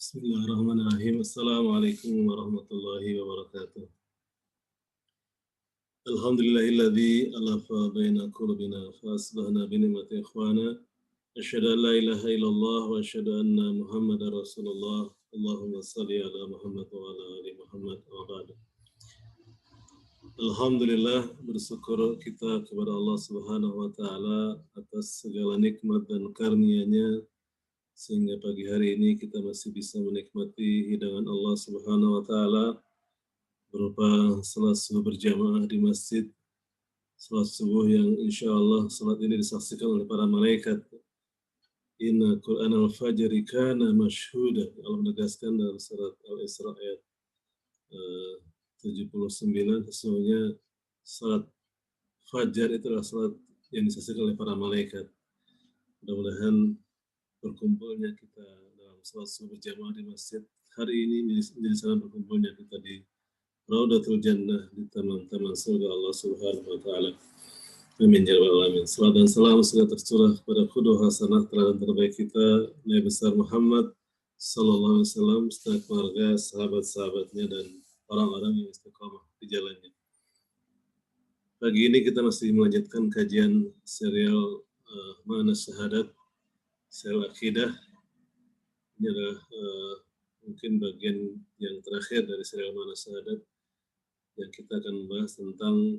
Bismillahirrahmanirrahim. Assalamualaikum warahmatullahi wabarakatuh. Alhamdulillahilladzi alafa baina qulubina fa asbahna bi ni'mati ikhwana. Asyhadu an la ilaha illallah wa asyhadu anna Muhammadar Rasulullah. Allahumma shalli ala Muhammad wa ala ali Muhammad wa ba'du. Alhamdulillah, bersyukur kita kepada Allah Subhanahu wa taala atas segala nikmat dan karunia-Nya sehingga pagi hari ini kita masih bisa menikmati hidangan Allah Subhanahu wa taala berupa salat subuh berjamaah di masjid, salat subuh yang insya Allah salat ini disaksikan oleh para malaikat. Inna Qur'an al-Fajri kana masyhuda. Allah menegaskan dalam surat Al-Isra ayat 79, sesungguhnya salat fajar itu adalah salat yang disaksikan oleh para malaikat. Mudah-mudahan berkumpulnya kita dalam salat subuh berjamaah di masjid hari ini menjadi salam berkumpulnya kita di Raudatul Jannah, di taman-taman surga Allah Subhanahu wa taala. Amin ya rabbal alamin. Salam dan salam segala tercurah kepada qudwah hasanah teladan terbaik kita Nabi besar Muhammad sallallahu alaihi wasallam serta keluarga, sahabat-sahabatnya dan orang-orang yang istiqamah di jalannya. Pagi ini kita masih melanjutkan kajian serial Mana Syahadat, serial akidah. Ini adalah mungkin bagian yang terakhir dari serial Mana Syahadat yang kita akan membahas tentang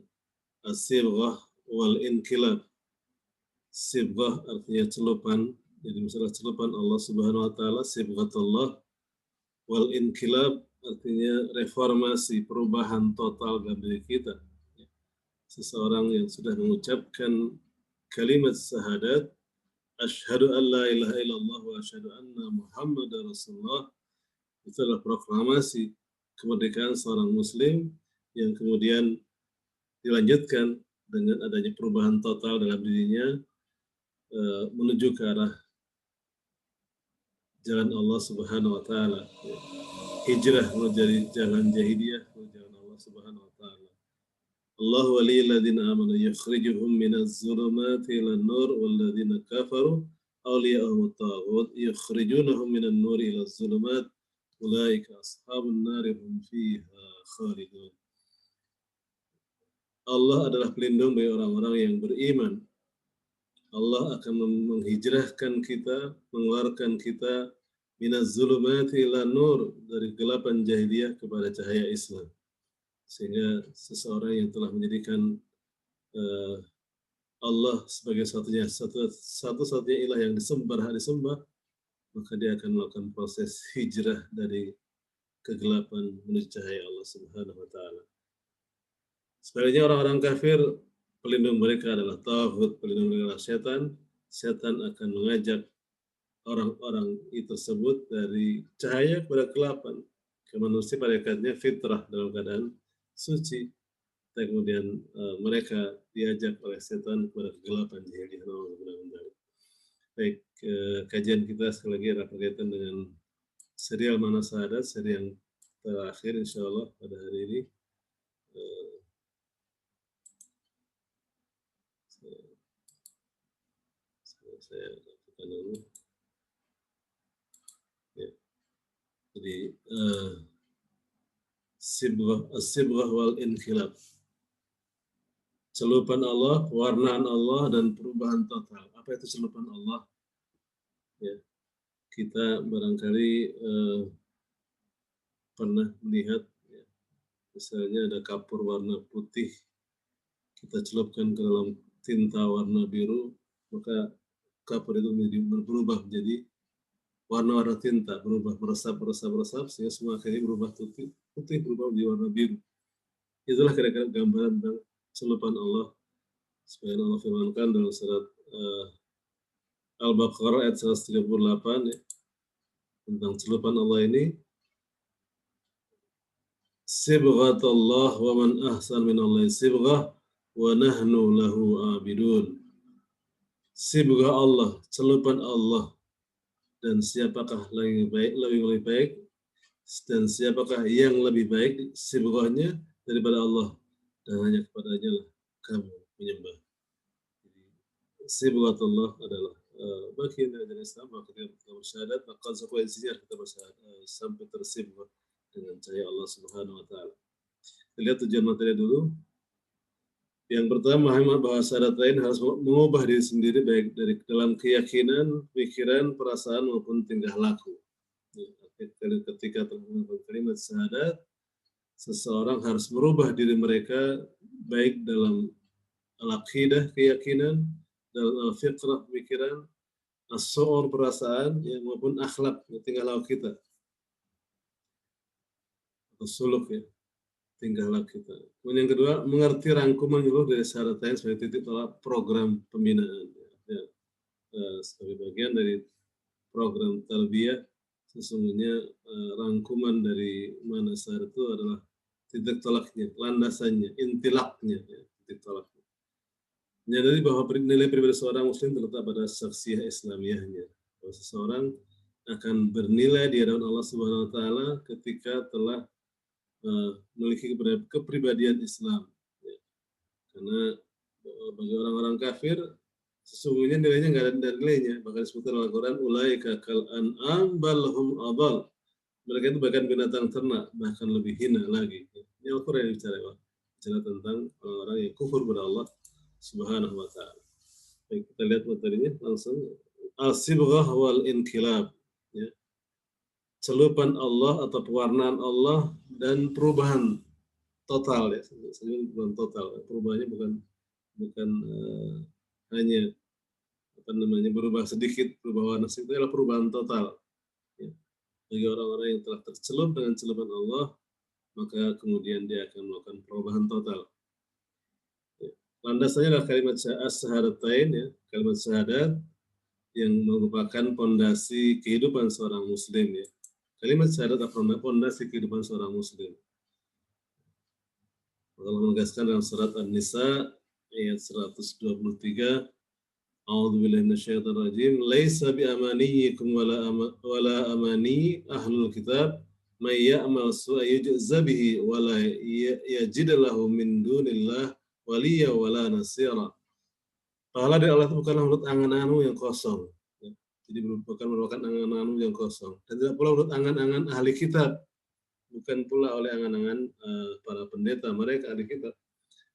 as-sibghah wal inkilab. Sibghah artinya celupan, jadi masalah celupan Allah Subhanahu wa taala, sibghatullah, wal inkilab artinya reformasi, perubahan total dalam diri kita. Seseorang yang sudah mengucapkan kalimat syahadat, asyhadu an la ilaha illallah wa asyhadu anna Muhammadar Rasulullah, itu adalah proklamasi kemerdekaan seorang muslim yang kemudian dilanjutkan dengan adanya perubahan total dalam dirinya menuju ke arah jalan Allah Subhanahu wa taala. Hijrah menjadi jalan jahiliyah menuju jalan Allah Subhanahu wa taala. Allah waliyul ladzina amanu yukhrijuhum minaz zulumati ilan nur wal ladzina kafaru awliya'uhum at-taghut yukhrijunahum minan nuri ilaz zulumat ulaika ashabun nar hum fiha khalidun. Allah adalah pelindung bagi orang-orang yang beriman. Allah akan menghijrahkan kita, mengeluarkan kita minaz zulumati ila nur, dari gelapan jahiliyah kepada cahaya Islam. Sehingga seseorang yang telah menjadikan Allah sebagai satu-satunya ilah yang disembah, maka dia akan melakukan proses hijrah dari kegelapan menuju cahaya Allah Subhanahu wa taala. Sebaliknya orang-orang kafir, pelindung mereka adalah taghut, pelindung mereka adalah setan. Setan akan mengajak orang-orang itu tersebut dari cahaya kepada kegelapan. Manusia pada hakikatnya fitrah dalam keadaan suci. Dan kemudian mereka diajak oleh setan kepada kegelapan jahiliyah. Baik, kajian kita sekali lagi adalah berkaitan dengan serial Mana Syahadat, seri yang terakhir insya Allah pada hari ini. Saya lakukan dulu. Ya. Jadi sibghah wal inkilab. Celupan Allah, pewarnaan Allah, dan perubahan total. Apa itu celupan Allah? Ya. Kita barangkali pernah melihat, ya, misalnya ada kapur warna putih, kita celupkan ke dalam tinta warna biru, maka kapur itu berubah menjadi warna-warna tinta, berubah meresap sehingga semua akhirnya berubah putih berubah menjadi warna biru. Itulah kira-kira gambaran tentang celupan Allah. Sebagian Allah firmankan dalam surat Al-Baqarah ayat 138 ya, tentang celupan Allah ini. Sibghatullah wa man ahsan minallahi sibghah wa nahnu lahu abidun. Sibghah Allah, celupan Allah, dan siapakah lebih baik dan siapakah yang lebih baik sibghahnya daripada Allah, dan hanya kepadanya lah kamu menyembah. Sibghatullah adalah bagian dari ajaran Islam bahwa ketika kita bersyahadat maka konsekuensinya kita bersyahadat sampai tersibuk dengan cahaya Allah Subhanahu wa taala. Kita lihat tujuan materi dulu. Yang pertama, memahami bahwa syahadatain harus mengubah diri sendiri baik dari dalam keyakinan, pikiran, perasaan maupun tingkah laku. Ketika terdengar kalimat syahadat, seseorang harus merubah diri mereka baik dalam al-aqidah, keyakinan, dalam al-fiqrah, pikiran, as-su'ur, perasaan, ya, maupun akhlak, tingkah laku kita. Atau suluk, ya, tingkah laku kita. Kemudian yang kedua, mengerti rangkuman menyeluruh dari syahadatain sebagai titik tolak program pembinaan. Ya, sebagai bagian dari program tarbiyah, sesungguhnya rangkuman dari mana syahadat itu adalah titik tolaknya, landasannya, intilaknya, ya, titik tolaknya. Menyadari bahwa nilai pribadi seorang muslim terletak pada saksiyah islamiyahnya. Bahwa seseorang akan bernilai di hadapan Allah Subhanahu wa taala ketika telah memiliki kepribadian Islam. Ya. Karena bagi orang-orang kafir sesungguhnya nilainya nggak ada nilainya. Bahkan disebutkan dalam Al-Quran, ulaika kal an'am bal hum adall. Mereka itu bahkan binatang ternak, bahkan lebih hina lagi. Ini Al-Quran yang bicara tentang orang-orang yang kufur kepada Allah Subhanahu wa taala. Baik, kita lihat materinya langsung. Al-sibghah wal inkilab, ya. Celupan Allah atau pewarnaan Allah dan perubahan total, ya. Perubahan total. Perubahannya bukan hanya berubah sedikit, berubah warna sedikit, itu adalah perubahan total. Ya. Bagi orang-orang yang telah tercelup dengan celupan Allah, maka kemudian dia akan melakukan perubahan total. Landasannya adalah kalimat syahadatain, ya, kalimat syahadat yang merupakan pondasi kehidupan seorang muslim, ya. Kalimat syahadat adalah pondasi kehidupan seorang muslim. Allah menegaskan dalam surat An-Nisa ayat 123, A'udzubillahi minasyaitonir rajim, laisa bi'amaniyikum wala amani ahlul kitab may ya'mal su'a yujza bihi wala yajid lahu min dunillah waliya wala nasira. Pahala dari Allah itu bukanlah menurut angan-angan yang kosong. Ya. Jadi bukan merupakan angan-angan yang kosong. Dan tidak pula menurut angan-angan ahli kitab. Bukan pula oleh angan-angan para pendeta mereka ahli kitab.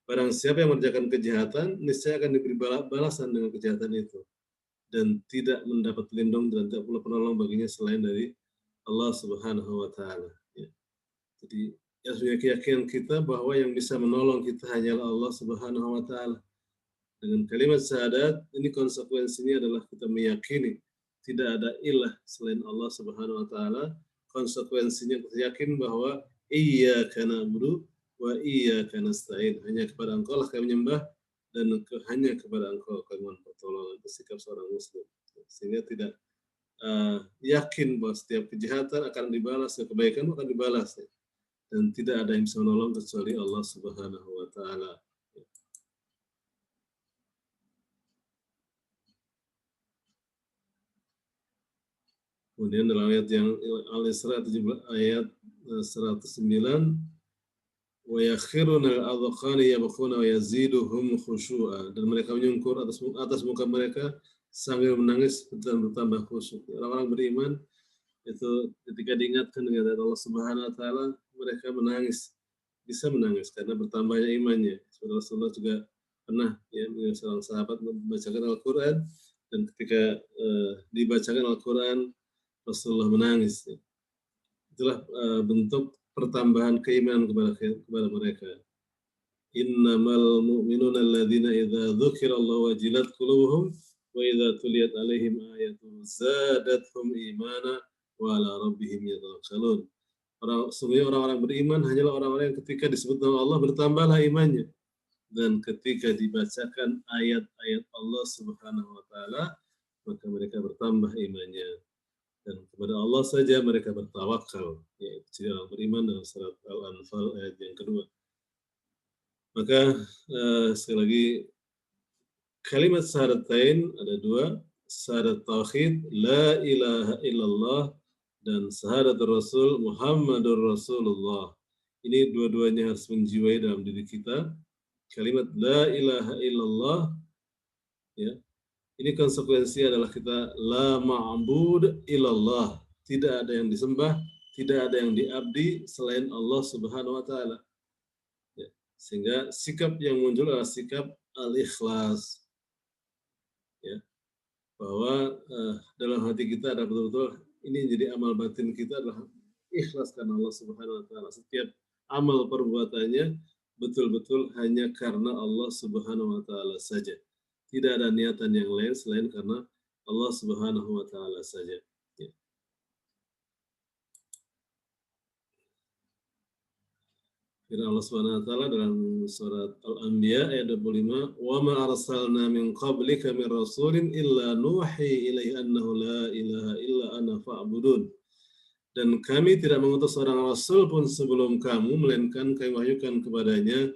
Barang siapa yang mengerjakan kejahatan, niscaya akan diberi balasan dengan kejahatan itu. Dan tidak mendapat pelindung dan tidak pula penolong baginya selain dari Allah Subhanahu wa taala. Ya. Jadi ya punya keyakinan kita bahwa yang bisa menolong kita hanyalah Allah Subhanahu wa taala. Dengan kalimat syahadat ini konsekuensinya adalah kita meyakini tidak ada ilah selain Allah Subhanahu wa taala. Konsekuensinya kita yakin bahwa iyyaka na'budu wa iyyaka nasta'in. Hanya kepada Engkau lah kami menyembah dan hanya kepada Engkau kami mohon pertolongan. Itu sikap seorang muslim. Sehingga tidak yakin bahwa setiap kejahatan akan dibalas, kebaikan akan dibalas, ya. Dan tidak ada yang bisa menolong kecuali Allah Subhanahu wa taala. Kemudian dalam ayat yang Al-Isra ayat 109, wa yakhiruna al-adqani yabkhuna wa yaziduhum khushu'a, dan mereka menyungkur atas muka mereka sambil menangis dan bertambah khusyuk. Orang-orang beriman itu ketika diingatkan dengan Allah Subhanahu wa taala, mereka menangis, bisa menangis karena bertambahnya imannya. Rasulullah juga pernah, ya, seorang sahabat membacakan Al-Qur'an, dan ketika dibacakan Al-Qur'an Rasulullah menangis. Ya. Itulah bentuk pertambahan keimanan kepada mereka. Innamal mu'minuna alladzina idza dzukirallahu wajilat qulubuhum wa idza tuliyat alaihim ayatuhu zadatuhum imana wa ala rabbihim yatawakkalun. Orang-orang beriman hanyalah orang-orang yang ketika disebut nama Allah bertambahlah imannya, dan ketika dibacakan ayat-ayat Allah Subhanahu wa taala maka mereka bertambah imannya. Dan kepada Allah saja mereka bertawakal, yaitu ciri orang beriman dalam surat Al-Anfal ayat yang kedua. Maka sekali lagi kalimat syahadatain ada dua, syahadat tauhid la ilaha illallah dan syahadat Rasul Muhammadur Rasulullah. Ini dua-duanya harus menjiwai dalam diri kita. Kalimat la ilaha illallah, ya, Ini konsekuensi adalah kita la ma'bud illallah. Tidak ada yang disembah, tidak ada yang diabdi selain Allah Subhanahu wa taala. Ya. Sehingga sikap yang muncul adalah sikap al-ikhlas. Ya. Bahwa dalam hati kita ada betul-betul ini jadi amal batin kita adalah ikhlas karena Allah Subhanahu wa taala. Setiap amal perbuatannya betul-betul hanya karena Allah Subhanahu wa taala saja. Tidak ada niatan yang lain selain karena Allah Subhanahu wa taala saja. Ya. Firman Allah Subhanahu wa taala dalam surat Al-Anbiya ayat 25, "Wa ma arsalna min qablika min rasulin illa nuhi ilaihi annahu la ilaha illa ana fa'budun." Dan kami tidak mengutus seorang rasul pun sebelum kamu, melainkan kami wahyukan kepadanya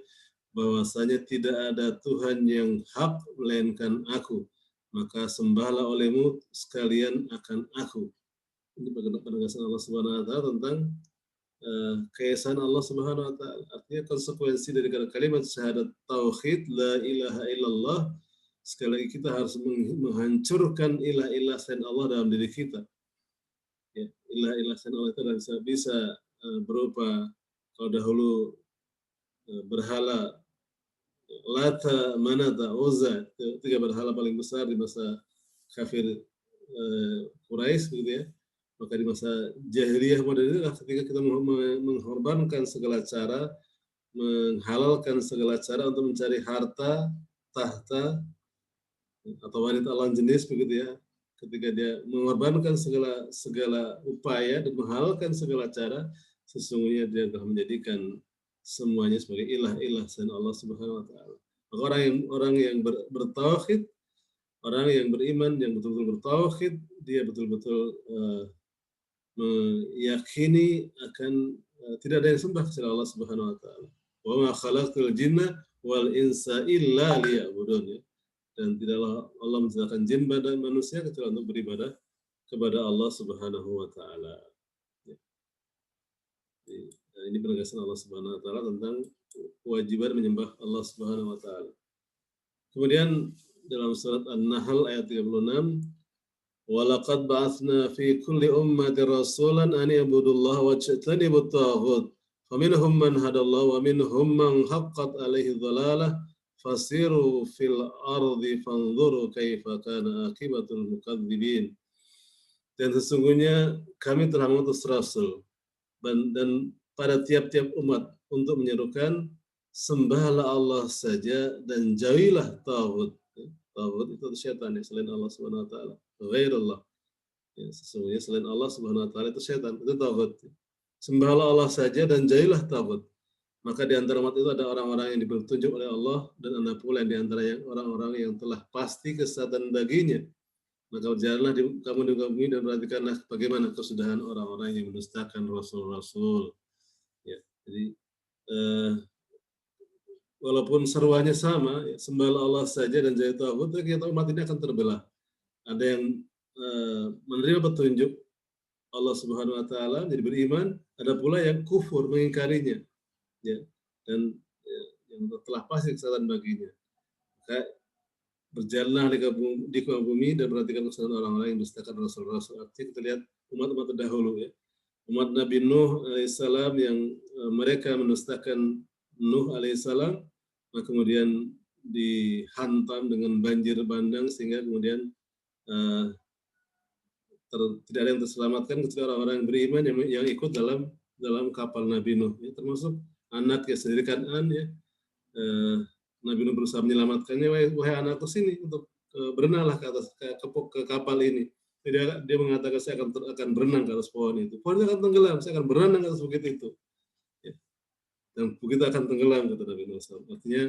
bahwasanya tidak ada Tuhan yang hak melainkan aku. Maka sembahlah olehmu sekalian akan aku. Ini penegasan Allah Subhanahu wa taala tentang keesaan Allah Subhanahu wa taala. Artinya konsekuensi dari kalimat syahadat tauhid la ilaha illallah, sekali lagi kita harus menghancurkan ilah-ilah selain Allah dalam diri kita. Ya, ilah-ilah selain Allah itu bisa berupa kalau dahulu berhala Lata, Manata, Uzza, tiga berhala paling besar di masa kafir Quraisy begitu ya. Maka di masa jahiliyah modern itu ketika kita mengorbankan segala cara, menghalalkan segala cara untuk mencari harta, tahta, atau wanita lawan jenis begitu ya. Ketika dia mengorbankan segala upaya dan menghalalkan segala cara, sesungguhnya dia telah menjadikan semuanya sebagai ilah-ilah selain Allah Subhanahu wa taala. Maka orang yang bertauhid, orang yang beriman, yang betul-betul bertauhid, dia betul-betul meyakini akan tidak ada yang sembah kecuali Allah Subhanahu wa taala. Wa ma khalaqtul jinna wal insa illa liya'budun, ya. Dan tidaklah Allah menciptakan jin dan manusia kecuali untuk beribadah kepada Allah Subhanahu wa taala. Ya. Ini penegasan Allah Subhanahu wa taala tentang kewajiban menyembah Allah Subhanahu wa taala. Kemudian dalam surat An-Nahl ayat 36, "Walaqad ba'atsna fi kulli ummatin rasulan an i'budullaha wajtanibut taghut. Faminhum man hadallahu wa minhum man haqqat 'alaihi dhalalah. Fasiru fil ardi fanzuru kaifa kana akibatul mukadzibin." Dan sesungguhnya kami telah mengutus rasul dan pada tiap-tiap umat untuk menyerukan sembahlah Allah saja dan jauhilah tauhid. Tauhid itu syaitan ya, selain Allah Subhanahu wa taala. Ghairullah. Ya, sesungguhnya selain Allah Subhanahu wa taala itu syaitan, itu tauhid. Sembahlah Allah saja dan jauhilah tauhid. Maka di antara umat itu ada orang-orang yang diberi petunjuk oleh Allah dan ada pula di antara orang-orang yang telah pasti kesesatan baginya. Maka berjalanlah kamu di bumi dan perhatikanlah bagaimana kesudahan orang-orang yang mendustakan rasul-rasul. Ya, jadi walaupun seruannya sama, ya, sembahlah Allah saja dan jauhi tauhid, kita umat ini akan terbelah. Ada yang menerima petunjuk Allah Subhanahu wa taala jadi beriman, ada pula yang kufur mengingkarinya. Ya, dan ya, yang telah pasti kesalahan baginya. Maka berjalanlah di bumi dan perhatikan kesalahan orang-orang yang mendustakan rasul-rasul. Artinya kita lihat umat-umat terdahulu ya. Umat Nabi Nuh alaihissalam yang mereka mendustakan Nuh alaihissalam, maka kemudian dihantam dengan banjir bandang sehingga kemudian tidak ada yang terselamatkan kecuali orang-orang yang beriman yang ikut dalam kapal Nabi Nuh, ya, termasuk anaknya sendiri Kan'an ya. Nabi Nuh berusaha menyelamatkannya, wahai anakku sini untuk berenanglah ke atas ke kapal ini. Dia mengatakan saya akan berenang ke atas pohon itu. Pohon itu akan tenggelam, saya akan berenang ke atas bukit itu. Ya. Dan bukit akan tenggelam kata Nabi Nuh. Artinya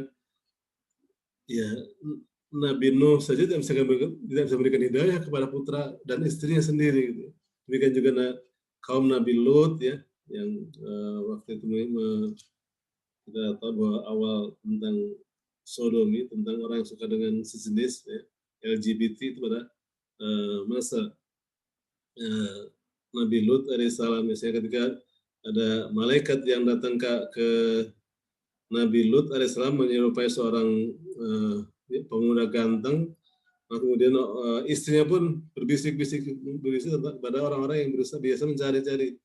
ya Nabi Nuh saja tidak bisa memberikan hidayah kepada putra dan istrinya sendiri. Gitu. Demikian juga kaum Nabi Lut ya, yang waktu itu kita tahu bahwa awal tentang sodomi, tentang orang yang suka dengan sejenis ya, LGBT itu pada masa Nabi Lut alaihissalam. Misalnya ketika ada malaikat yang datang ke Nabi Lut alaihissalam menyerupai seorang pemuda ganteng, Nah, kemudian istrinya pun berbisik-bisik kepada orang-orang yang berusaha biasa mencari-cari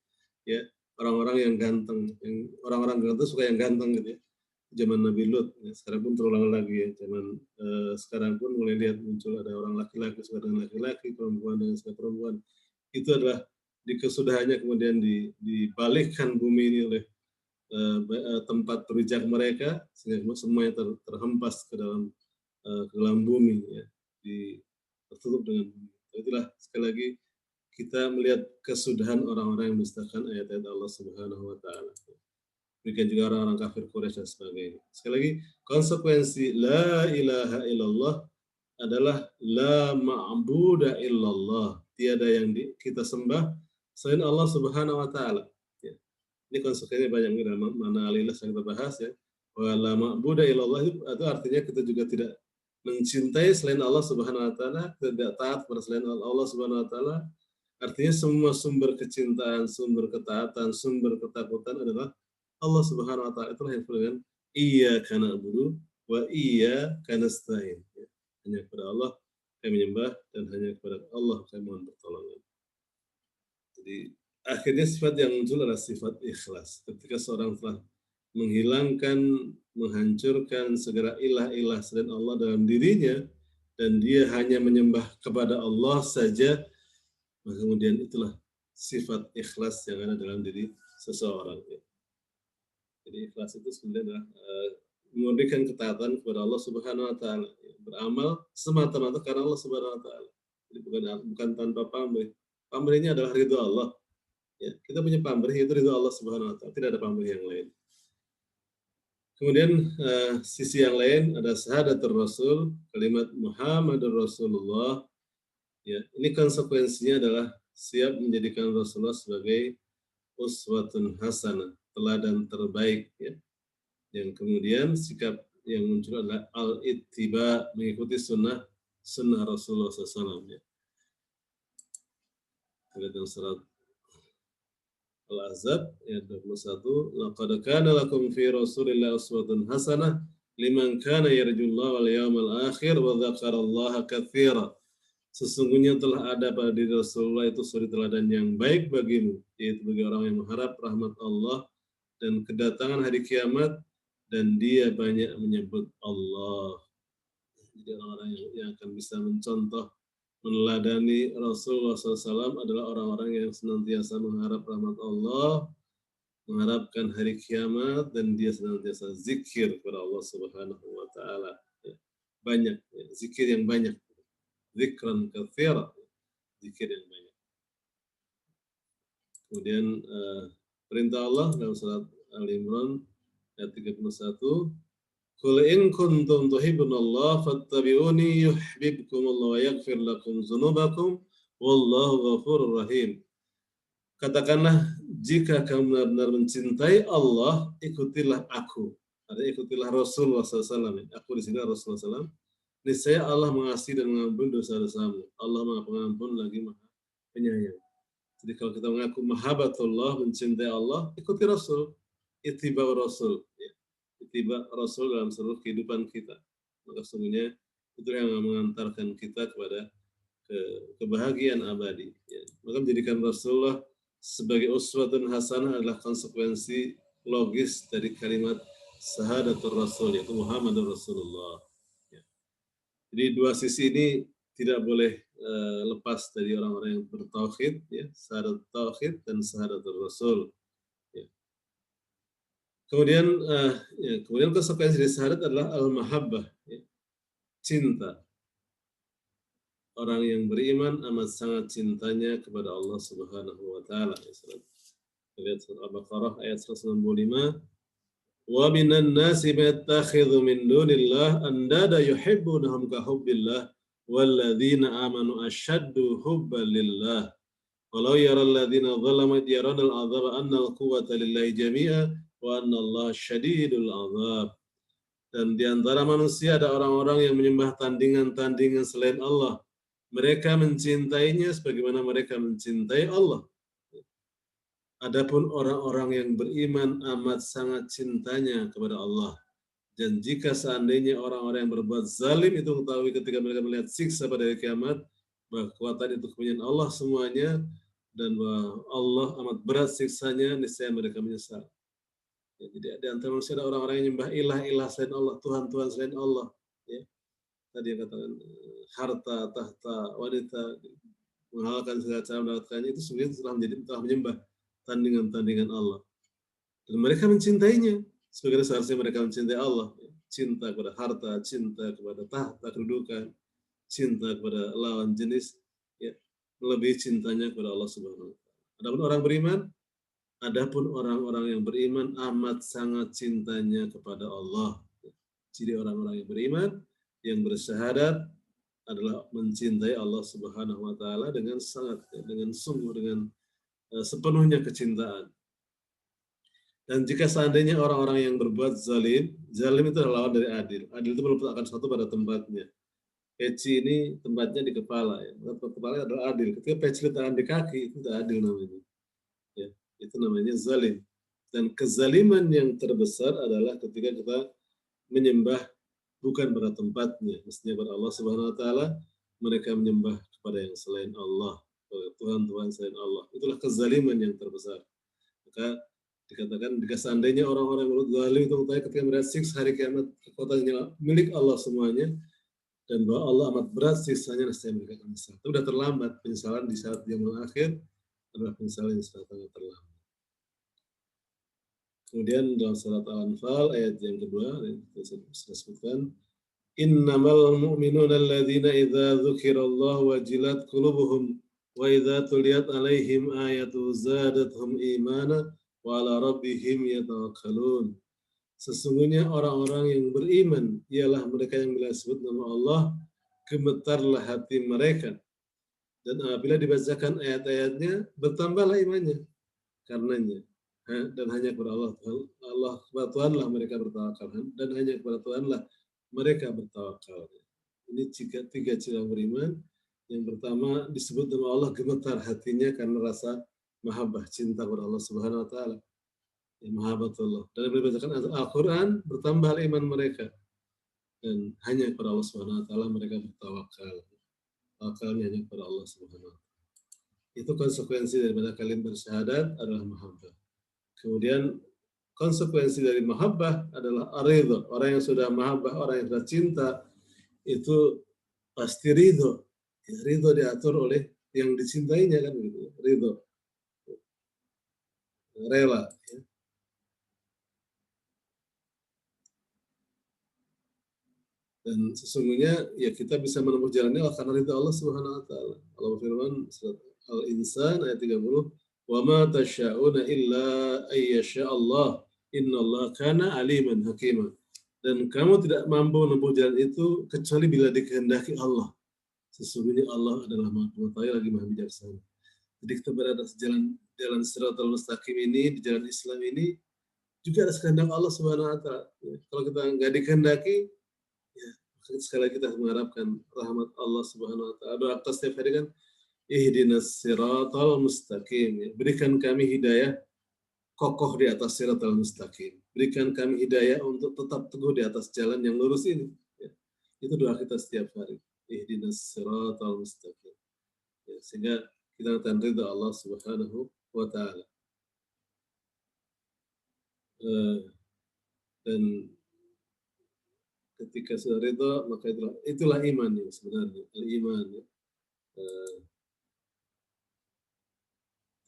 ya orang-orang yang ganteng, yang orang-orang ganteng suka yang ganteng gitu ya. Zaman Nabi Lut, ya, sekarang pun terulang lagi ya. Zaman sekarang pun mulai lihat muncul ada orang laki-laki suka dengan laki-laki, perempuan dengan suka perempuan. Itu adalah di kesudahannya kemudian dibalikkan bumi ini oleh tempat berijak mereka sehingga semuanya terhempas ke dalam bumi ya, tertutup dengan bumi. Itulah sekali lagi kita melihat kesudahan orang-orang yang mendustakan ayat-ayat Allah Subhanahu wa taala. Demikian juga orang-orang kafir Quraisy dan sebagainya. Sekali lagi, konsekuensi la ilaha illallah adalah la ma'buda illallah. Tiada yang kita sembah selain Allah Subhanahu wa taala. Ya. Ini konsekuensinya banyak dalam mana alilah yang kita bahas ya. Wa la ma'buda illallah itu artinya kita juga tidak mencintai selain Allah Subhanahu wa taala, tidak taat pada selain Allah Subhanahu wa taala. Artinya semua sumber kecintaan, sumber ketaatan, sumber ketakutan adalah Allah Subhanahu wa taala. Itulah yang disebut dengan iyyaka na'budu wa iyyaka nasta'in. Ya. Hanya kepada Allah kami menyembah dan hanya kepada Allah kami mohon pertolongan. Jadi akhirnya sifat yang muncul adalah sifat ikhlas. Ketika seorang telah menghilangkan, menghancurkan segala ilah-ilah selain Allah dalam dirinya dan dia hanya menyembah kepada Allah saja, maka kemudian itulah sifat ikhlas yang ada dalam diri seseorang. Ya. Jadi ikhlas itu sebenarnya adalah memberikan ketaatan kepada Allah Subhanahu wa taala, ya. Beramal semata-mata karena Allah Subhanahu wa taala. Jadi bukan tanpa pamrih. Pamrihnya adalah ridho Allah. Ya, kita punya pamrih itu ridho Allah Subhanahu wa taala, tidak ada pamrih yang lain. Kemudian sisi yang lain ada syahadatul Rasul, kalimat Muhammadur Rasulullah. Ya, ini konsekuensinya adalah siap menjadikan Rasulullah sebagai uswatun hasanah, teladan terbaik ya. Yang kemudian sikap yang muncul adalah al-ittiba, mengikuti sunnah Rasulullah SAW ya. Dalam surat Al-Ahzab ayat 21, laqad kana lakum fi Rasulillahi uswatun hasanah liman kana yarjullaha wal yawmal akhir wa dzakarallaha katsira. Sesungguhnya telah ada pada diri Rasulullah itu suri teladan yang baik bagimu, yaitu bagi orang yang mengharap rahmat Allah dan kedatangan hari kiamat, dan dia banyak menyebut Allah. Jadi orang-orang yang akan bisa mencontoh, meneladani Rasulullah SAW adalah orang-orang yang senantiasa mengharap rahmat Allah, mengharapkan hari kiamat, dan dia senantiasa zikir kepada Allah Subhanahu wa taala. Banyak ya, zikir yang banyak. Zikran katsira, zikir yang banyak. Kemudian perintah Allah dalam surat Al-Imran ayat 31, qul in kuntum tuhibbunallah fattabi'uni yuhibbukumullah wa yaghfir lakum dzunubakum wallahu ghafurur rahim. Katakanlah, jika kamu benar-benar mencintai Allah, ikutilah aku. Artinya ikutilah Rasulullah SAW. Aku di sini Rasulullah SAW. Niscaya Allah mengasihi dan mengampuni dosa-dosamu. Allah Maha Pengampun lagi Maha Penyayang. Jadi kalau kita mengaku mahabbatullah, mencintai Allah, ikuti Rasul. Ittiba Rasul. Ya. Ittiba Rasul dalam seluruh kehidupan kita. Maka sesungguhnya itu yang mengantarkan kita kepada kebahagiaan abadi. Ya. Maka menjadikan Rasulullah sebagai uswatun hasanah adalah konsekuensi logis dari kalimat syahadatul Rasul, yaitu Muhammadur Rasulullah. Ya. Jadi dua sisi ini tidak boleh lepas dari orang-orang yang bertauhid, ya, syahadat tauhid dan syahadatul Rasul. Ya. Kemudian konsekuensi dari syahadat adalah al-mahabbah, ya, cinta. Orang yang beriman amat sangat cintanya kepada Allah Subhanahu wa taala. Lihat surah Al-Baqarah ayat 165. Wa minan nasi yattakhidhu min dunillah andada yuhibbunahum ka hubbillah walladzina amanu asyaddu hubban lillah. Walau yara alladzina zalamu yarana al-'adzaba anna al-quwwata lillahi jami'a wa anna Allah syadidul 'adzab. Dan di antara manusia ada orang-orang yang menyembah tandingan-tandingan selain Allah. Mereka mencintainya sebagaimana mereka mencintai Allah. Adapun orang-orang yang beriman amat sangat cintanya kepada Allah. Dan jika seandainya orang-orang yang berbuat zalim itu mengetahui ketika mereka melihat siksa pada hari kiamat, bahwa kekuatan itu kepunyaan Allah semuanya, dan bahwa Allah amat berat siksanya, niscaya mereka menyesal. Ya, jadi di antara manusia ada orang-orang yang menyembah ilah-ilah selain Allah, Tuhan-Tuhan selain Allah. Ya. Tadi yang katakan harta, tahta, wanita, menghalalkan segala cara mendapatkannya, itu sebenarnya telah menyembah tandingan-tandingan Allah. Dan mereka mencintainya, sebagaimana seharusnya mereka mencintai Allah. Cinta kepada harta, cinta kepada tahta, kedudukan, cinta kepada lawan jenis, ya, melebihi cintanya kepada Allah Subhanahu wa taala. Adapun orang beriman, adapun orang-orang yang beriman amat sangat cintanya kepada Allah. Jadi orang-orang yang beriman, yang bersyahadat adalah mencintai Allah Subhanahu wa taala dengan sangat, dengan sungguh, dengan sepenuhnya kecintaan. Dan jika seandainya orang-orang yang berbuat zalim, zalim itu adalah lawan dari adil. Adil itu meletakkan sesuatu pada tempatnya. Peci ini tempatnya di kepala, ya. Kepala adalah adil. Ketika peci letakkan di kaki, itu tidak adil namanya. Ya, itu namanya zalim. Dan kezaliman yang terbesar adalah ketika kita menyembah bukan pada tempatnya, mestinya kepada Allah Subhanahu wa taala, mereka menyembah kepada yang selain Allah, Tuhan-Tuhan selain Allah. Itulah kezaliman yang terbesar. Maka dikatakan jika seandainya orang-orang yang berbuat zalim itu mengetahui ketika melihat siksa hari kiamat, kekuatannya milik Allah semuanya, dan bahwa Allah amat berat siksanya, nescaya mereka akan menyesal. Itu sudah terlambat. Penyesalan di saat yang akhir adalah penyesalan yang sangat terlambat. Kemudian dalam surat Al-Anfal ayat yang kedua, kita sudah sebutkan, innamal mu'minuna alladzina idza dzukirallahu wajilat qulubuhum wa idza tuliyat alaihim ayatu zadatuhum imana wa ala rabbihim yatawakkalun. Sesungguhnya orang-orang yang beriman ialah mereka yang bila disebut nama Allah, gemetarlah hati mereka. Dan apabila dibacakan ayat-ayatnya, bertambahlah imannya karenanya. Dan hanya kepada Allah kepada Tuhanlah mereka bertawakal. Dan hanya kepada Tuhanlah mereka bertawakal. Ini tiga ciri beriman. Yang pertama disebut nama Allah, gemetar hatinya karena rasa mahabbah, cinta kepada Allah Subhanahu wa taala. Mahabbatullah. Dan dibacakan Al-Quran, bertambah iman mereka. Dan hanya kepada Allah Subhanahu wa taala mereka bertawakal. Tawakalnya hanya kepada Allah Subhanahu wa taala. Itu konsekuensi daripada kalimat bersyahadat adalah mahabbah. Kemudian konsekuensi dari mahabbah adalah ridho. Orang yang sudah mahabbah, orang yang sudah cinta, itu pasti ridho. Ridho diatur oleh yang dicintainya, kan gitu. Ridho. Rela. Ya. Dan sesungguhnya ya kita bisa menempuh jalannya karena ridha Allah Subhanahu wa taala. Allah berfirman surat Al-Insan ayat 30, "Wa ma tasya'una illa ayyasha Allah. Innallaha kana aliman hakima." Dan kamu tidak mampu menempuh jalan itu kecuali bila dikehendaki Allah. Sesungguhnya Allah adalah Maha Pengetahui lagi Maha Bijaksana. Jadi kita berada di jalan Shiratal Mustaqim ini, di jalan Islam ini juga ada kehendak Allah Subhanahu wa taala. Ya, kalau kita nggak dikehendaki, ya, sekali lagi kita mengharapkan rahmat Allah Subhanahu wa taala. Doa kita setiap hari kan, ihdinas siratal mustaqim. Ya. Berikan kami hidayah kokoh di atas siratal mustaqim. Berikan kami hidayah untuk tetap teguh di atas jalan yang lurus ini. Ya. Itu doa kita setiap hari. Ihdinas siratal mustaqim. Ya, sehingga kita akan ridha Allah Subhanahu wa taala. Dan ketika sudah ridha, maka itulah iman yang sebenarnya, al-iman. Ya.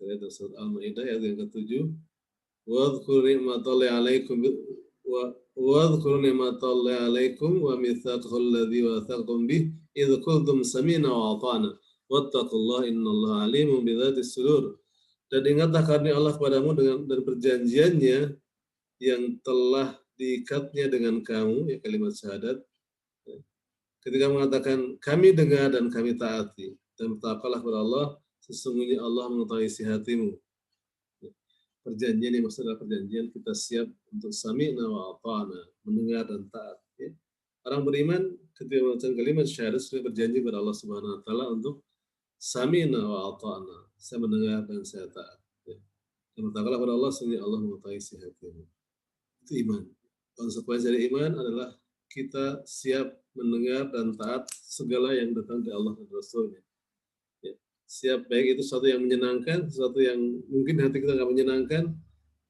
Kita surat Al-Maidah ayat yang ke-7. Wadhkur ni'matallahi 'alaikum wadhkur ni'matallahi 'alaikum wa mitsaqahu alladzi wathaqtum bih idz qultum sami'na wa ata'na wattaqullaha innallaha 'alimun bidzatis sudur. Dan ingatlah karunia Allah kepadamu dan perjanjiannya yang telah diikatnya dengan kamu, ya kalimat syahadat, ketika mengatakan kami dengar dan kami taati, dan bertakwalah kepada Allah, sesungguhnya Allah mengetahui isi hatimu. Perjanjian yang maksud adalah perjanjian kita siap untuk sami'na wa ata'na, mendengar dan taat. Ya. Orang beriman ketika mengucapkan kalimat syahadat sudah berjanji kepada Allah Subhanahu wa taala untuk sami'na wa ata'na, saya mendengar dan saya taat. Ya. Dan bertakwalah kepada Allah, sesungguhnya Allah mengetahui isi hatimu. Itu iman. Konsekuensi dari iman adalah kita siap mendengar dan taat segala yang datang dari Allah dan Rasul-Nya. Ya. Siap, baik itu sesuatu yang menyenangkan, sesuatu yang mungkin hati kita nggak menyenangkan,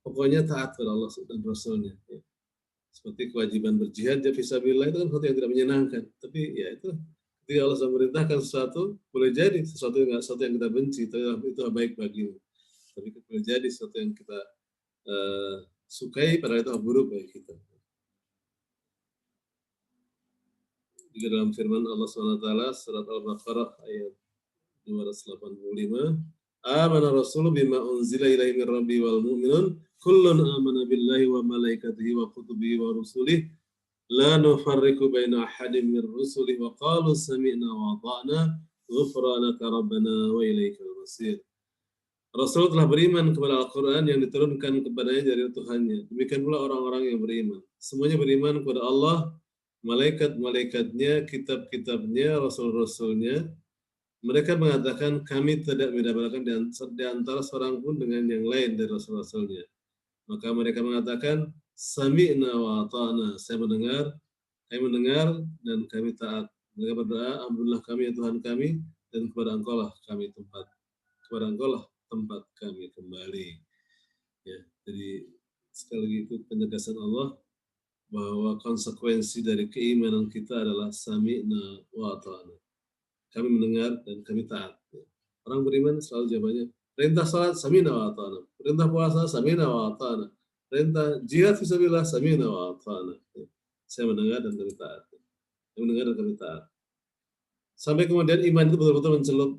pokoknya taat kepada Allah dan Rasul-Nya. Ya. Seperti kewajiban berjihad, ya fisabilillah itu kan sesuatu yang tidak menyenangkan. Tapi ya itu, ketika Allah sudah memerintahkan sesuatu, boleh jadi sesuatu yang kita benci, itu baik bagimu. Tapi boleh jadi sesuatu yang kita sukai, padahal itu buruk bagi kita. Juga dalam firman Allah SWT, surat Al-Baqarah ayat 285, Amana Rasul bima unzila ilaihi min rabbi wal mu'minun kullun amana billahi wa malaikatihi wa kutubihi wa rusulih la nufarriqu baina ahadin min rusulih wa qalu sami'na wa ata'na ghufranaka rabbana wa ilaikal masir. Rasul telah beriman kepada Al-Quran yang diturunkan kepadanya dari Tuhannya. Demikian pula orang-orang yang beriman. Semuanya beriman kepada Allah, malaikat-malaikatnya, kitab-kitabnya, rasul-rasulnya. Mereka mengatakan kami tidak mendapatkan di antara seorang pun dengan yang lain dari rasul-rasulnya. Maka mereka mengatakan sami'na wa ata'na. Kami mendengar dan kami taat. Mereka berdoa, alhamdulillah kami ya Tuhan kami, dan kepada Engkau lah tempat kami kembali. Ya, jadi sekali lagi itu penegasan Allah bahwa konsekuensi dari keimanan kita adalah sami'na wa ata'na. Kami mendengar dan kami taat. Orang beriman selalu jawabannya, perintah salat sami'na wa ata'na, perintah puasa sami'na wa ata'na, perintah jihad fisabilillah sami'na wa ata'na. Saya mendengar dan kami taat. Sampai kemudian iman itu betul-betul mencelup,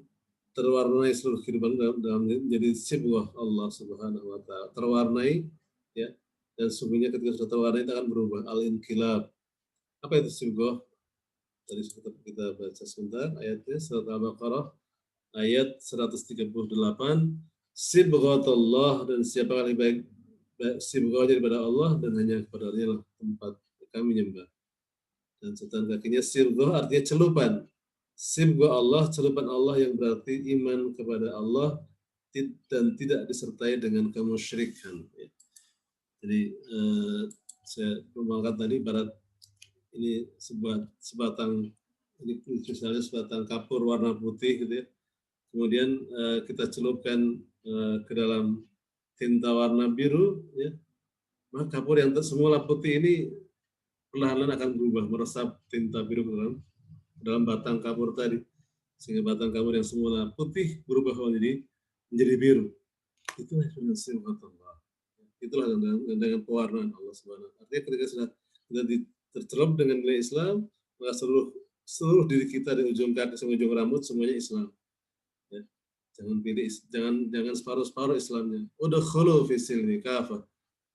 terwarnai seluruh kehidupan dalam menjadi sibghah Allah Subhanahu wa taala. Terwarnai, ya. Dan sungguhnya ketika sudah terwarnai itu akan berubah, al-inqilab. Apa itu sibghah? Tadi kita baca sebentar ayatnya, surat Al-Baqarah ayat 138, sibghatullah, dan siapa yang lebih baik sibghah daripada Allah, dan hanya kepada Dia lah tempat kami menyembah. Dan catatan kakinya sibghah artinya celupan. Sibghah Allah, celupan Allah, yang berarti iman kepada Allah dan tidak disertai dengan kemusyrikan. Jadi saya mengangkat tadi barat ini sebatang ini misalnya sebatang kapur warna putih gitu ya. Kemudian kita celupkan ke dalam tinta warna biru, ya. Maka kapur yang semula putih ini perlahan-lahan akan berubah, meresap tinta biru ke dalam batang kapur tadi, sehingga batang kapur yang semula putih berubah menjadi biru. Itulah dengan sifat Allah. Itulah dengan pewarnaan Allah Subhanahu. Artinya ketika sudah kita tercelup dengan nilai Islam, maka seluruh diri kita dari ujung kaki sampai ujung rambut semuanya Islam. Ya. Jangan separuh-separuh Islamnya. Udkhulu fi silmi kafah.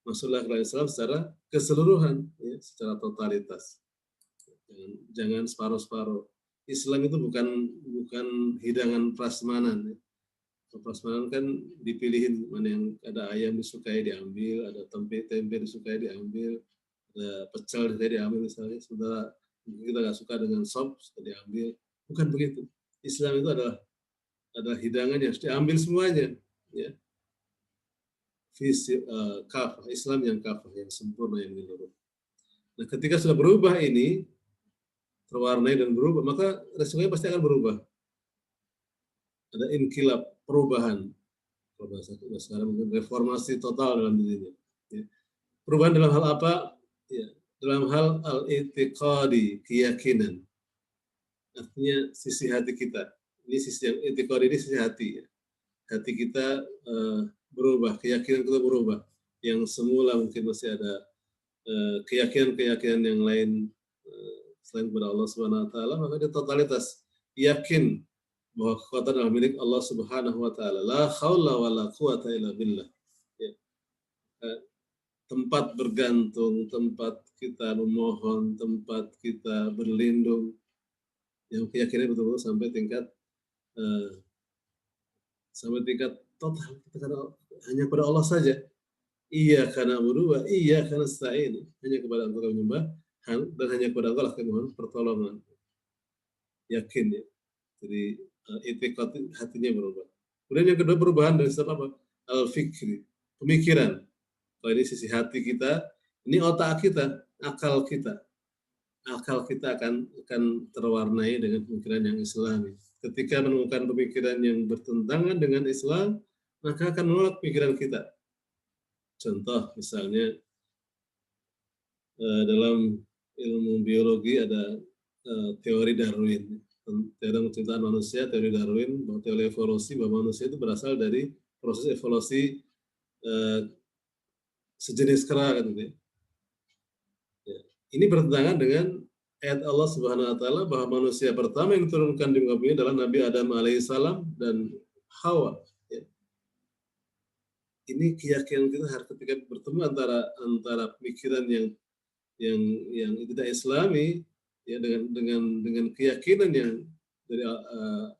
Masuklah ke Islam secara keseluruhan, ya, secara totalitas. Jangan separuh-separuh. Islam itu bukan hidangan prasmanan. Ya. Prasmanan kan dipilihin, mana yang ada ayam disukai diambil, ada tempe disukai diambil, ada pecel disukai diambil misalnya. Sementara kita nggak suka dengan sop, suka diambil. Bukan begitu. Islam itu adalah hidangan yang harus diambil semuanya. Ya. Kafah, Islam yang kafah, yang sempurna, yang menyeluruh. Nah, ketika sudah berubah ini, terwarnai dan berubah, maka resikonya pasti akan berubah. Ada inkilab, perubahan. Sekarang mungkin reformasi total dalam dirinya. Ya. Perubahan dalam hal apa? Ya. Dalam hal al-i'tiqadi, keyakinan. Artinya sisi hati kita. Ini sisi yang i'tiqadi, ini sisi hati. Ya. Hati kita berubah, keyakinan kita berubah. Yang semula mungkin masih ada keyakinan-keyakinan yang lain selain kepada Allah Subhanahu wa taala, maka dia totalitas yakin bahwa kekuatan adalah milik Allah Subhanahu wa taala. La haula wala quwata illa billah. Ya. Tempat bergantung, tempat kita memohon, tempat kita berlindung, yang keyakinan betul-betul sampai tingkat total, kita hanya kepada Allah saja. Iyyaka na'budu wa iyyaka nasta'in. Hanya kepada Engkau kami menyembah dan hanya kepada Engkau lah kami mohon pertolongan. Yakin, ya. Jadi i'tiqad hatinya berubah. Kemudian yang kedua, perubahan dari apa? Al-fikri, pemikiran. Kalau ini sisi hati kita, Ini otak kita, akal kita. Akal kita akan terwarnai dengan pemikiran yang Islami. Ketika menemukan pemikiran yang bertentangan dengan Islam, maka akan menolak pikiran kita. Contoh misalnya dalam ilmu biologi ada teori Darwin. Tentang penciptaan manusia, teori Darwin, bahwa teori evolusi, bahwa manusia itu berasal dari proses evolusi sejenis kera, kan gitu ya. Ini bertentangan dengan ayat Allah Subhanahu wa taala bahwa manusia pertama yang diturunkan di muka bumi adalah Nabi Adam alaihissalam dan Hawa. Ya. Ini keyakinan kita harus ketika bertemu antara pemikiran yang tidak Islami ya dengan keyakinan yang dari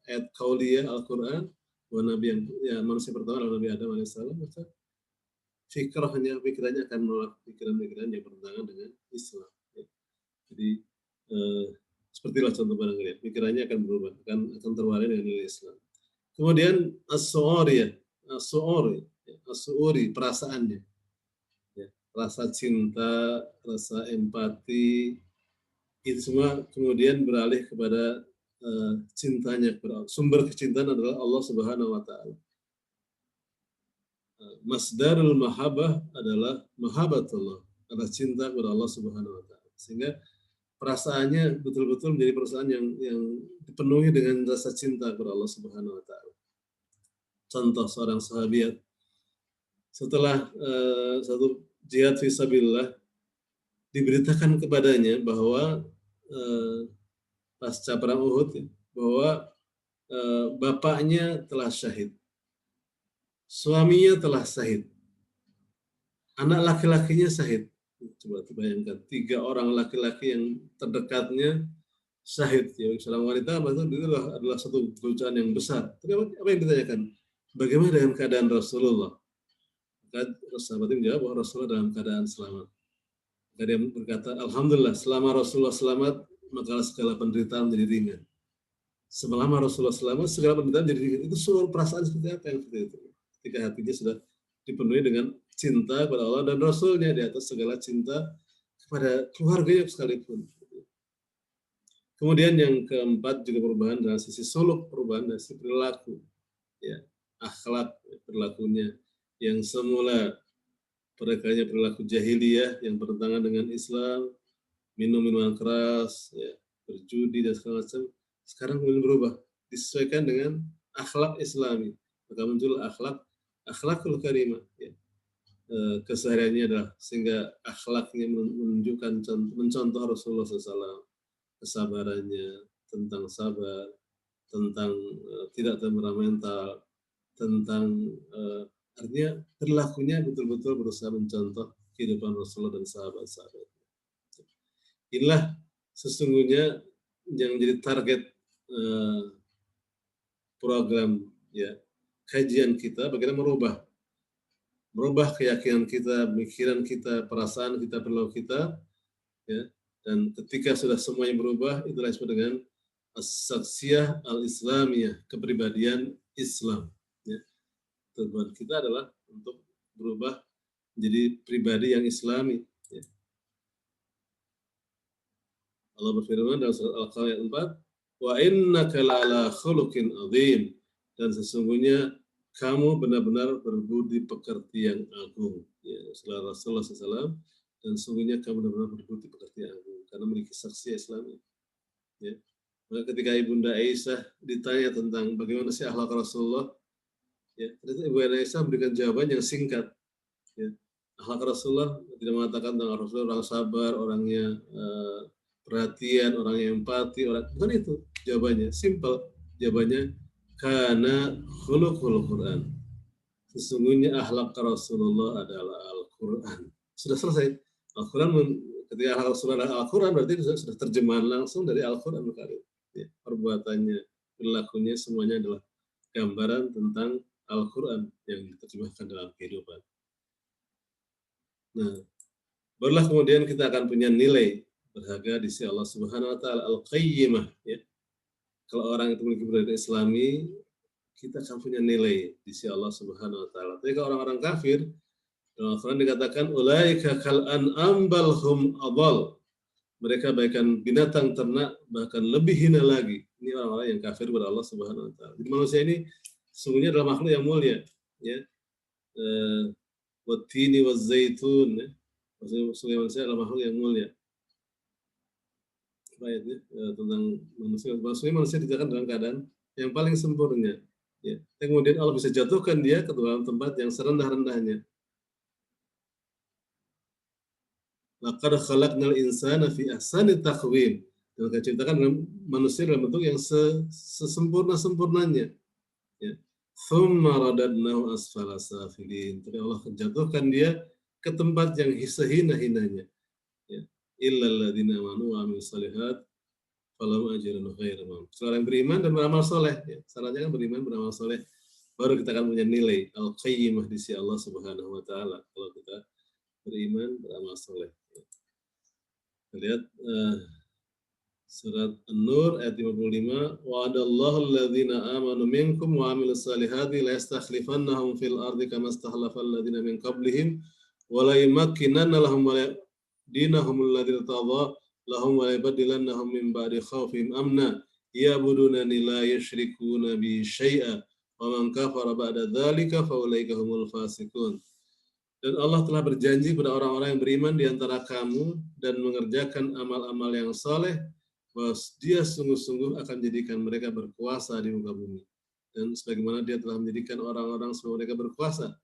ayat qauliyah Al-Qur'an bahwa Nabi yang manusia pertama adalah Nabi Adam alaihissalam, maka pikirannya akan menolak pikiran-pikiran yang bertentangan dengan Islam. Ya. Jadi sepertilah contoh barangkali, pikirannya akan berubah, akan terwarnai dengan nilai Islam. Kemudian as-su'uri, perasaannya, ya, rasa cinta, rasa empati, itu semua kemudian beralih kepada cintanya kepada Allah. Sumber kecintaan adalah Allah Subhanahu wa taala. Masdarul mahabbah adalah mahabbatullah, adalah cinta kepada Allah Subhanahu wa taala. Sehingga perasaannya betul-betul menjadi perasaan yang dipenuhi dengan rasa cinta kepada Allah Subhanahu wa taala. Contoh seorang sahabiat setelah satu jihad fisabilillah diberitakan kepadanya bahwa pasca perang Uhud bahwa bapaknya telah syahid, suaminya telah syahid, anak laki-lakinya syahid. Coba bayangkan, 3 orang laki-laki yang terdekatnya syahid. Ya, seorang wanita itu adalah satu perusahaan yang besar. Tapi apa yang ditanyakan? Bagaimana dengan keadaan Rasulullah? Maka sahabat itu menjawab bahwa Rasulullah dalam keadaan selamat. Maka dia berkata, Alhamdulillah, selama Rasulullah selamat, maka segala penderitaan menjadi ringan. Selama Rasulullah selamat, segala penderitaan menjadi ringan. Itu suatu perasaan seperti apa yang seperti itu? Ketika hatinya sudah dipenuhi dengan cinta kepada Allah dan Rasulnya di atas segala cinta kepada keluarganya sekalipun. Kemudian yang keempat juga perubahan dari sisi suluk, perubahan dari sisi perilaku, ya, akhlak perilakunya yang semula perilaku jahiliyah yang bertentangan dengan Islam, minum minuman keras, ya, berjudi dan segala macam, sekarang kemudian berubah disesuaikan dengan akhlak Islami, maka muncul akhlakul karimah, ya. Kesehariannya adalah sehingga akhlaknya menunjukkan mencontoh Rasulullah SAW, kesabarannya, tentang sabar, tentang tidak temperamental, tentang artinya perilakunya betul-betul berusaha mencontoh kehidupan Rasulullah dan sahabat-sahabat. Inilah sesungguhnya yang jadi target program, ya, kajian kita, bagaimana merubah keyakinan kita, pemikiran kita, perasaan kita, perilaku kita, ya. Dan ketika sudah semuanya berubah, itulah disebut dengan as-saksiyah al-islamiyah, kepribadian Islam. Ya. Tujuan kita adalah untuk berubah menjadi pribadi yang Islami. Ya. Allah berfirman dalam surat Al-Qamar ayat 4, wa innaka la'ala khuluqin azim, dan sesungguhnya kamu benar-benar berbudi pekerti yang agung. Ya, setelah Rasulullah SAW, dan sesungguhnya kamu benar-benar berbudi pekerti yang agung karena memiliki saksi Islami. Ya. Maka ketika Ibunda Aisyah ditanya tentang bagaimana sih akhlak Rasulullah, ya, ternyata Ibunda Aisyah memberikan jawaban yang singkat. Ya. Akhlak Rasulullah tidak mengatakan tentang Rasulullah orang sabar, orangnya perhatian, orang yang empati, bukan itu jawabannya, simple jawabannya, karena khuluqul Quran. Sesungguhnya akhlak Rasulullah adalah Al-Quran. Sudah selesai. Al-Quran, ketika akhlak Rasulullah adalah Al-Quran, berarti sudah terjemahan langsung dari Al-Quran. Ya, perbuatannya, perilakunya, semuanya adalah gambaran tentang Al-Quran yang diterjemahkan dalam kehidupan. Nah, barulah kemudian kita akan punya nilai berharga di sisi Allah Subhanahu wa taala, al-qayyimah, ya. Kalau orang itu memiliki budaya Islami, kita akan punya nilai di sisi Allah Subhanahu wa taala. Tapi kalau orang-orang kafir Dalam Al-Quran dikatakan, ulaika kal an'am bal hum adall. Mereka bagaikan binatang ternak, bahkan lebih hina lagi. Ini orang-orang yang kafir kepada Allah Subhanahu wa taala. Jadi manusia ini sesungguhnya adalah makhluk yang mulia, ya. Wattini wazzaitun, ya. Maksudnya manusia adalah makhluk yang mulia. Ayatnya tentang manusia. Maksudnya manusia diciptakan dalam keadaan yang paling sempurna. Ya. Kemudian Allah bisa jatuhkan dia ke dalam tempat yang serendah-rendahnya. Laqad khalaqnal insana fi ahsani taqwim. Dan kita ciptakan manusia dalam bentuk yang sesempurna-sempurnanya. Ya. Thumma radadnahu asfala safilin. Tapi Allah jatuhkan dia ke tempat yang sehina-hinanya. Ya. Illal ladzina amanu wa amilus shalihat falahum ajrun ghairu mamnun. Seorang yang beriman dan beramal soleh. Ya. Syaratnya kan beriman, beramal soleh. Baru kita akan punya nilai al-qayyimah di sisi Allah Subhanahu wa taala. Kalau kita beriman, beramal soleh. Ya. Lihat surat An-Nur ayat 55, wa'adallahu alladhina amanu minkum wa 'amilus salihati la yastakhlifannahum fil ardi kama istakhlafal ladzina min qablihim wa la yumakkinanna lahum dinahum alladzi tadha lahum wa la yubaddilannahum min ba'di khawfihim amna ya'budunani la yusyrikuna bi syai'a wa man kafara ba'da dzalika fa ulaika humul fasiqun. Dan Allah telah berjanji kepada orang-orang yang beriman di antara kamu dan mengerjakan amal-amal yang saleh, bahwa dia sungguh-sungguh akan menjadikan mereka berkuasa di muka bumi. Dan sebagaimana dia telah menjadikan orang-orang sebelum mereka berkuasa.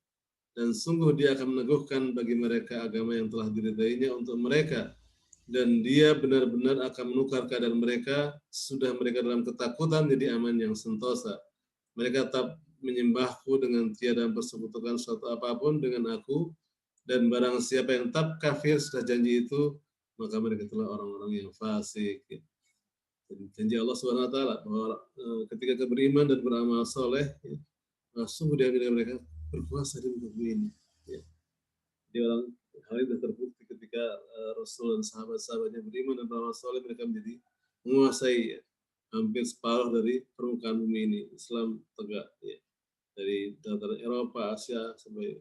Dan sungguh dia akan meneguhkan bagi mereka agama yang telah diridainya untuk mereka. Dan dia benar-benar akan menukar keadaan mereka, sudah mereka dalam ketakutan jadi aman yang sentosa. Mereka tetap menyembahku dengan tiada mempersekutukan suatu apapun dengan aku, dan barang siapa yang tetap kafir setelah janji itu, maka mereka telah orang-orang yang fasik. Janji Allah Subhanahu wa taala bahwa ketika kita beriman dan beramal soleh, sungguh dia mereka berkuasa di muka bumi ini. Ya. Di orang hal itu terbukti ketika Rasul dan sahabat-sahabatnya beriman dan beramal soleh, mereka menjadi menguasai hampir separuh dari permukaan bumi ini. Islam tegak, ya. Dari dataran Eropa, Asia sampai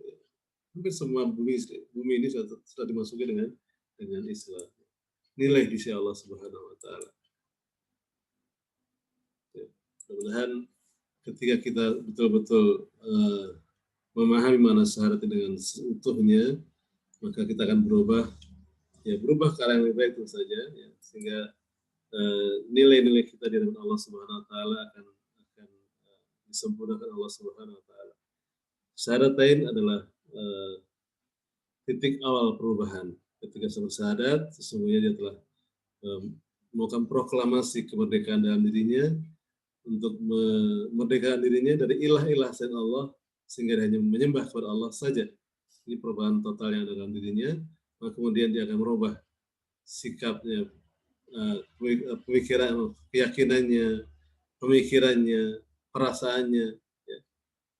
hampir semua bumi ini sudah dimasuki dengan Islam. Nilai di sisi Allah Subhanahu wa taala. Ya. Mudah-mudahan ketika kita betul-betul memahami mana syarat dengan seutuhnya, maka kita akan berubah ke arah yang lebih baik tentu saja, ya. Sehingga nilai-nilai kita di hadapan Allah Subhanahu wa taala akan disempurnakan Allah Subhanahu wa taala. Syahadatain adalah titik awal perubahan. Ketika saya bersyahadat, sesungguhnya dia telah melakukan proklamasi kemerdekaan dalam dirinya, untuk memerdekakan dirinya dari ilah-ilah selain Allah, sehingga dia hanya menyembah kepada Allah saja. Ini perubahan total yang ada dalam dirinya. Maka kemudian dia akan merubah sikapnya, pemikiran, keyakinannya, pemikirannya, perasaannya, ya,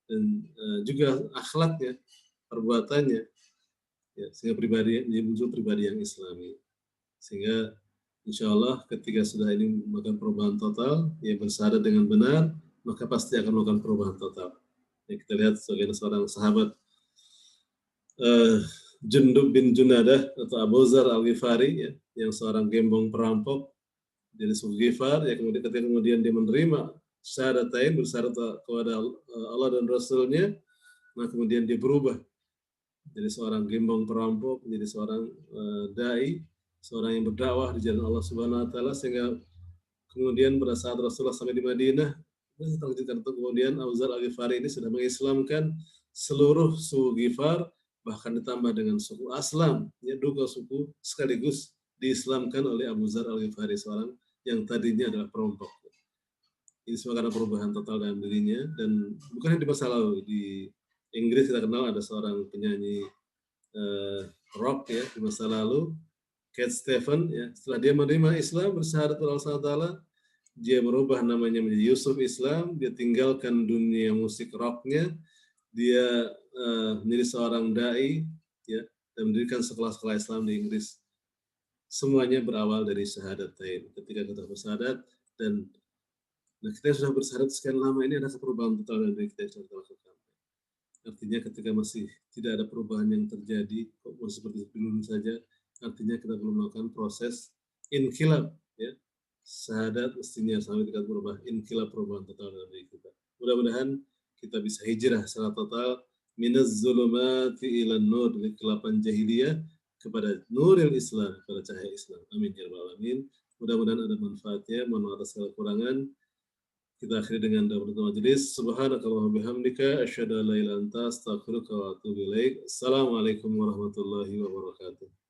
dan juga akhlaknya, perbuatannya, ya, sehingga muncul pribadi yang Islami. Sehingga insya Allah ketika sudah ini melakukan perubahan total, ya, bersyahadat dengan benar, maka pasti akan melakukan perubahan total. Ya, kita lihat seorang sahabat, Jundub bin Junadah atau Abu Dzar Al-Ghifari, ya, yang seorang gembong perampok dari suku Ghifar, ya, kemudian dia menerima syahadatain, bersyahadat kepada Allah dan Rasulnya, maka kemudian dia berubah dari seorang gembong perampok menjadi seorang dai, seorang yang berdakwah di jalan Allah Subhanahu wa taala, sehingga kemudian pada saat Rasulullah sampai di Madinah, kemudian Abu Dzar Al-Ghifari ini sudah mengislamkan seluruh suku Ghifar, bahkan ditambah dengan suku Aslam, ya, dua suku sekaligus diislamkan oleh Abu Dzar Al-Ghifari, seorang yang tadinya adalah perampok. Ini semua karena perubahan total dalam dirinya, dan bukan di masa lalu. Di Inggris kita kenal ada seorang penyanyi rock, ya, di masa lalu, Cat Stevens, ya, setelah dia menerima Islam, bersyahadat kepada Allah Taala, dia merubah namanya menjadi Yusuf Islam, dia tinggalkan dunia musik rocknya, dia menjadi seorang dai, ya, dan mendirikan sekolah-sekolah Islam di Inggris. Semuanya berawal dari syahadatain. Ketika kita bersyahadat dan kita sudah bersyahadat sekian lama, ini ada perubahan total dari kita yang sudah lakukan. Artinya ketika masih tidak ada perubahan yang terjadi, kok masih seperti dulu saja, artinya kita belum melakukan proses inkilab, ya. Syahadat mestinya sampai tingkat berubah, inkilab, perubahan total dalam diri kita. Mudah-mudahan kita bisa hijrah secara total minaz zulumati ilan nur, dari kegelapan jahiliyah kepada nuril Islam, kepada cahaya Islam. Amin ya rabbal alamin. Mudah-mudahan ada manfaatnya. Mohon maaf atas segala kekurangan. Kita akhiri dengan doa penutup majelis. Subhanakallahumma bihamdika asyhadu an la ilaha illa anta astaghfiruka wa atubu ilaik. Assalamualaikum warahmatullahi wabarakatuh.